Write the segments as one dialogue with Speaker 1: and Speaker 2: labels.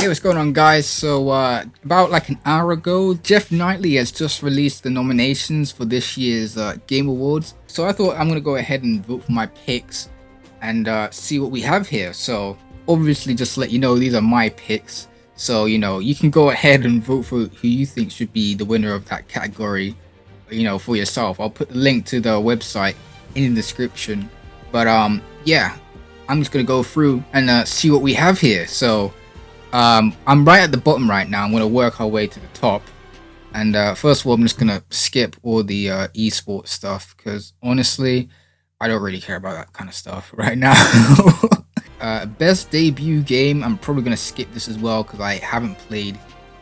Speaker 1: Hey, what's going on, guys? So about like an hour ago, Jeff Knightley has just released the nominations for this year's Game Awards. So I thought I'm gonna go ahead and vote for my picks and see what we have here. So obviously, just to let you know, these are my picks. So you can go ahead and vote for who you think should be the winner of that category, for yourself. I'll put the link to the website in the description. But yeah, I'm just gonna go through and see what we have here. So I'm right at the bottom right now. I'm going to work our way to the top. And first of all, I'm just going to skip all the esports stuff because honestly, I don't really care about that kind of stuff right now. Best debut game, I'm probably going to skip this as well because I haven't played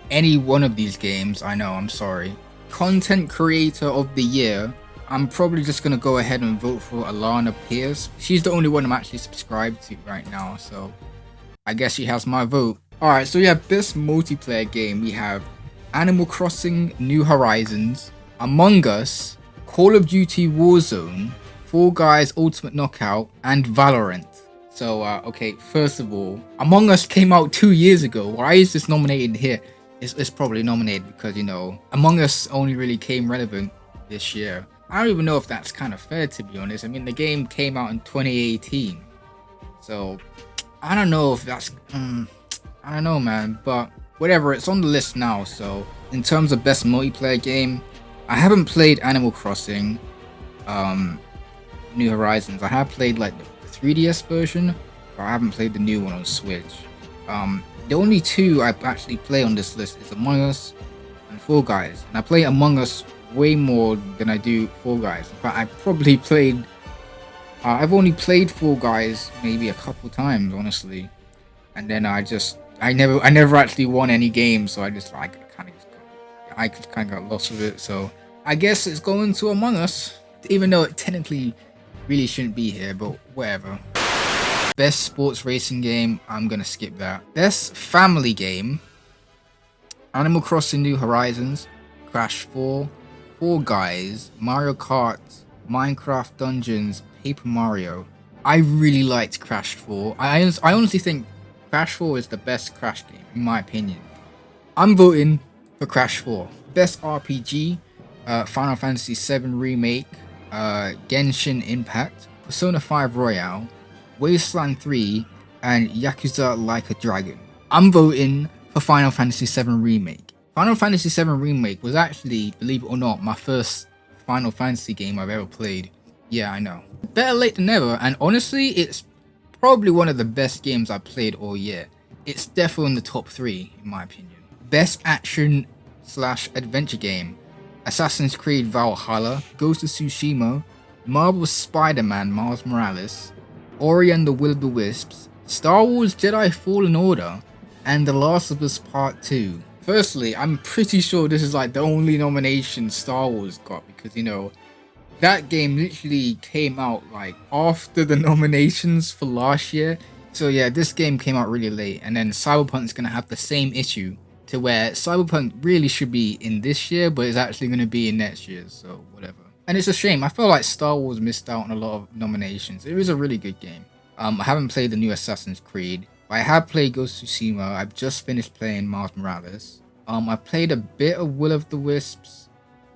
Speaker 1: any one of these games. I know, I'm sorry. Content creator of the year, I'm probably just going to go ahead and vote for Alana Pierce. She's the only one I'm actually subscribed to right now, so I guess she has my vote. Alright, so we have best multiplayer game. We have Animal Crossing New Horizons, Among Us, Call of Duty Warzone, Fall Guys Ultimate Knockout, and Valorant. So, okay, first of all, Among Us came out 2 years ago. Why is this nominated here? It's probably nominated because, Among Us only really came relevant this year. I don't even know if that's kind of fair, to be honest. I mean, the game came out in 2018. So, I don't know if that's... I don't know, man, but whatever, it's on the list now. So in terms of best multiplayer game, I haven't played Animal Crossing New Horizons. I have played like the 3DS version, but I haven't played the new one on Switch. The only two I actually play on this list is Among Us and Fall Guys, and I play Among Us way more than I do Fall Guys. In fact, I probably played I've only played Fall Guys maybe a couple times, honestly, and then I never actually won any games, so I just kind of got lost with it. So I guess it's going to Among Us, even though it technically really shouldn't be here, but whatever. Best sports racing game, I'm gonna skip that. Best family game, Animal Crossing New Horizons, Crash 4, Fall Guys, Mario Kart, Minecraft Dungeons, Paper Mario. I really liked Crash 4. I honestly think Crash 4 is the best Crash game, in my opinion. I'm voting for Crash 4. Best RPG, Final Fantasy VII Remake, Genshin Impact, Persona 5 Royale, Wasteland 3, and Yakuza Like a Dragon. I'm voting for Final Fantasy VII Remake. Final Fantasy VII Remake was actually, believe it or not, my first Final Fantasy game I've ever played. Yeah, I know. Better late than never, and honestly, it's probably one of the best games I've played all year. It's definitely in the top 3, in my opinion. Best action/adventure game, Assassin's Creed Valhalla, Ghost of Tsushima, Marvel's Spider-Man Miles Morales, Ori and the Will of the Wisps, Star Wars Jedi Fallen Order, and The Last of Us Part 2. Firstly, I'm pretty sure this is like the only nomination Star Wars got because, that game literally came out like after the nominations for last year. So yeah, this game came out really late, and then Cyberpunk's gonna have the same issue to where Cyberpunk really should be in this year, but it's actually gonna be in next year, so whatever. And it's a shame. I feel like Star Wars missed out on a lot of nominations. It was a really good game. I haven't played the new Assassin's Creed, but I have played Ghost of Tsushima. I've just finished playing Miles Morales. I played a bit of Will of the Wisps,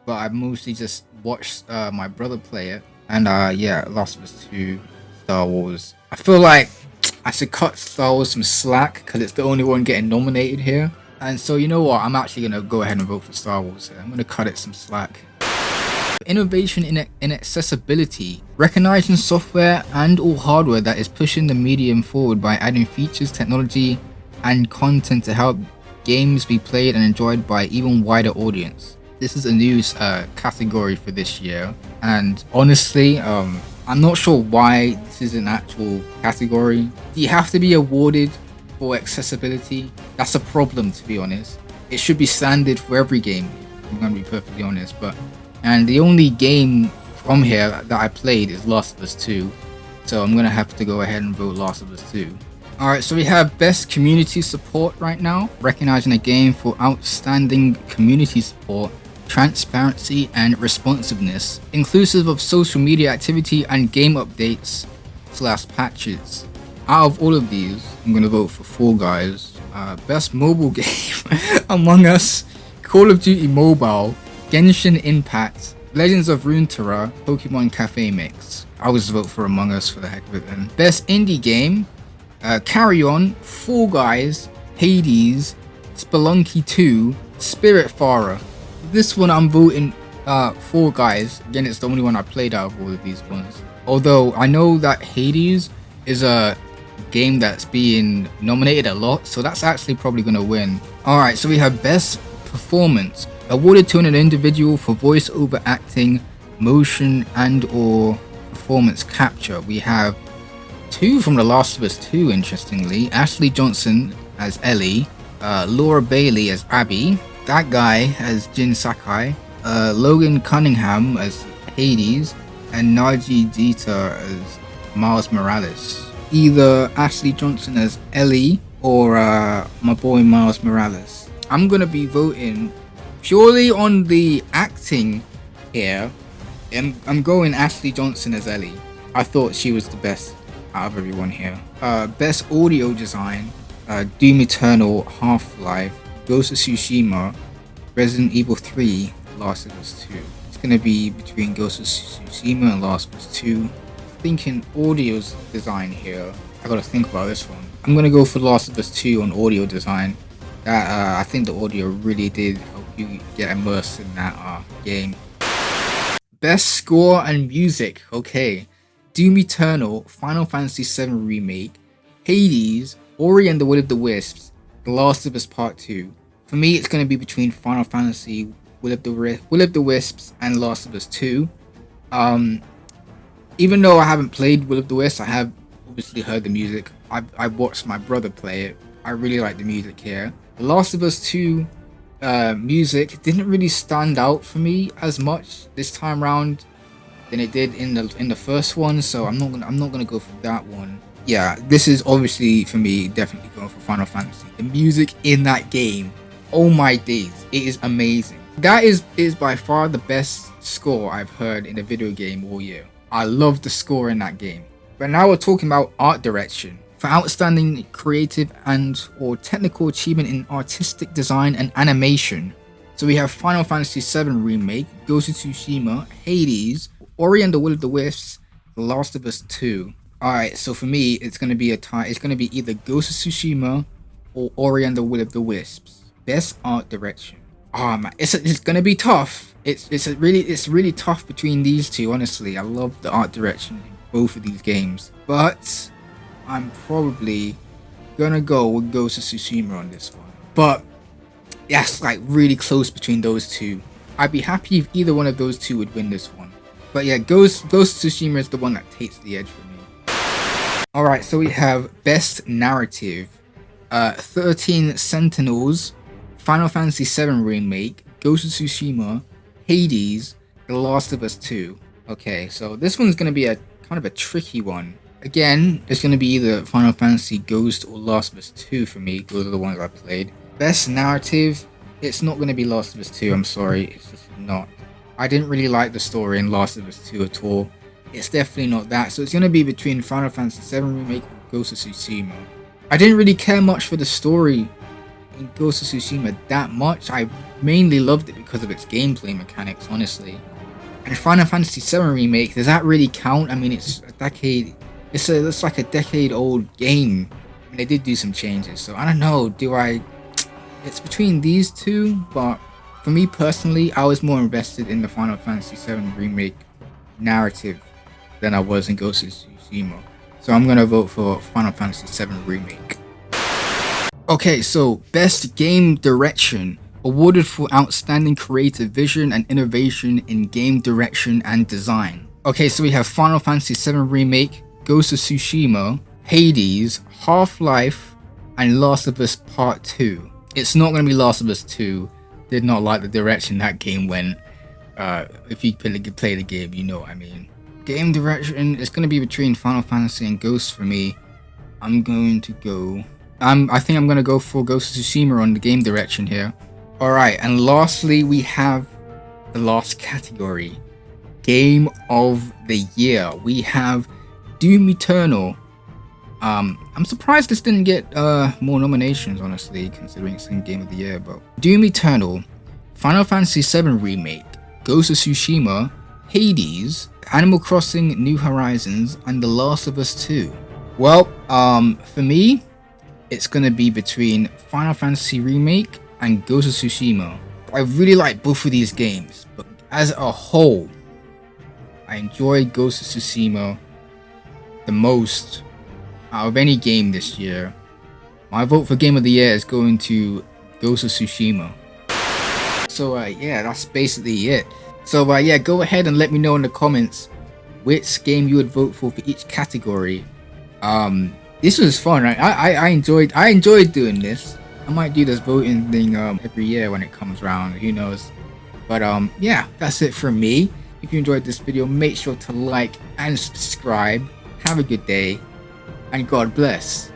Speaker 1: but I've mostly just watched my brother play it. And yeah, Last of Us 2, Star Wars. I feel like I should cut Star Wars some slack because it's the only one getting nominated here. And so you know what, I'm actually going to go ahead and vote for Star Wars here. I'm going to cut it some slack. Innovation in accessibility, recognizing software and or hardware that is pushing the medium forward by adding features, technology, and content to help games be played and enjoyed by even wider audience. This is a news category for this year, and honestly, I'm not sure why this is an actual category. Do you have to be awarded for accessibility? That's a problem, to be honest. It should be standard for every game, I'm gonna be perfectly honest. And the only game from here that I played is Last of Us 2, so I'm gonna have to go ahead and vote Last of Us 2. Alright, so we have best community support right now, recognizing a game for outstanding community support, transparency, and responsiveness, inclusive of social media activity and game updates / patches. Out of all of these, I'm gonna vote for Fall Guys. Best mobile game: Among Us, Call of Duty Mobile, Genshin Impact, Legends of Runeterra, Pokemon Cafe Mix. I always vote for Among Us for the heck of it then. Best indie game: Carry On, Fall Guys, Hades, Spelunky 2, Spiritfarer. This one I'm voting Fall Guys. Again, it's the only one I played out of all of these ones. Although I know that Hades is a game that's being nominated a lot, so that's actually probably going to win. Alright, so we have Best Performance, awarded to an individual for voice over acting, motion and or performance capture. We have two from The Last of Us 2, interestingly. Ashley Johnson as Ellie, Laura Bailey as Abby, that guy as Jin Sakai, Logan Cunningham as Hades, and Naji Dita as Miles Morales. Either Ashley Johnson as Ellie or my boy Miles Morales. I'm gonna be voting purely on the acting here. I'm going Ashley Johnson as Ellie. I thought she was the best out of everyone here. Best audio design: Doom Eternal, Half-Life, Ghost of Tsushima, Resident Evil 3, Last of Us 2. It's gonna be between Ghost of Tsushima and Last of Us 2. Thinking audio design here. I gotta think about this one. I'm gonna go for Last of Us 2 on audio design. I think the audio really did help you get immersed in that game. Best score and music. Okay, Doom Eternal, Final Fantasy VII Remake, Hades, Ori and the Will of the Wisps, The Last of Us Part 2. For me, it's gonna be between Final Fantasy, Will of the Wisps, and Last of Us 2. Even though I haven't played Will of the Wisps, I have obviously heard the music. I watched my brother play it. I really like the music here. The Last of Us 2 music didn't really stand out for me as much this time round than it did in the first one, so I'm not gonna go for that one. Yeah, this is obviously for me definitely going for Final Fantasy. The music in that game, oh my days, it is amazing. That is by far the best score I've heard in a video game all year. I love the score in that game. But now we're talking about art direction. For outstanding creative and or technical achievement in artistic design and animation. So we have Final Fantasy VII Remake, Ghost of Tsushima, Hades, Ori and the Will of the Wisps, The Last of Us 2. Alright, so for me, it's going to be a tie. It's going to be either Ghost of Tsushima or Ori and the Will of the Wisps. Best art direction. Oh man, it's going to be tough. It's really tough between these two, honestly. I love the art direction in both of these games. But I'm probably gonna go with Ghost of Tsushima on this one. But that's like really close between those two. I'd be happy if either one of those two would win this one. But yeah, Ghost of Tsushima is the one that takes the edge for me. Alright, so we have Best Narrative. 13 Sentinels, Final Fantasy VII Remake, Ghost of Tsushima, Hades, The Last of Us 2. Okay, so this one's gonna be a kind of a tricky one. Again, it's gonna be either Final Fantasy, Ghost, or Last of Us 2 for me. Those are the ones I played. Best Narrative, it's not gonna be Last of Us 2, I'm sorry, it's just not. I didn't really like the story in Last of Us 2 at all. It's definitely not that, so it's gonna be between Final Fantasy VII Remake or Ghost of Tsushima. I didn't really care much for the story in Ghost of Tsushima that much. I mainly loved it because of its gameplay mechanics, honestly. And Final Fantasy VII Remake, does that really count? I mean, it's a decade. It's like a decade-old game. And they did do some changes, so I don't know. It's between these two, but for me personally, I was more invested in the Final Fantasy VII Remake narrative than I was in Ghost of Tsushima. So I'm gonna vote for Final Fantasy VII Remake. Okay, so Best Game Direction, awarded for outstanding creative vision and innovation in game direction and design. Okay, so we have Final Fantasy VII Remake, Ghost of Tsushima, Hades, Half-Life, and Last of Us Part 2. It's not going to be Last of Us 2. Did not like the direction that game went. If you play the game, you know what I mean. Game direction is going to be between Final Fantasy and Ghost for me. I'm going to go... I think I'm going to go for Ghost of Tsushima on the game direction here. Alright, and lastly we have the last category. Game of the Year. We have Doom Eternal, I'm surprised this didn't get more nominations, honestly, considering it's in Game of the Year. But Doom Eternal, Final Fantasy VII Remake, Ghost of Tsushima, Hades, Animal Crossing New Horizons, and The Last of Us 2. Well, for me, it's gonna be between Final Fantasy Remake and Ghost of Tsushima. I really like both of these games, but as a whole, I enjoyed Ghost of Tsushima the most out of any game this year. My vote for Game of the Year is going to Ghost of Tsushima. So yeah, that's basically it. So yeah, go ahead and let me know in the comments which game you would vote for each category. This was fun, right? I enjoyed doing this. I might do this voting thing every year when it comes around, who knows. But yeah, that's it from me. If you enjoyed this video, make sure to like and subscribe. Have a good day, and God bless.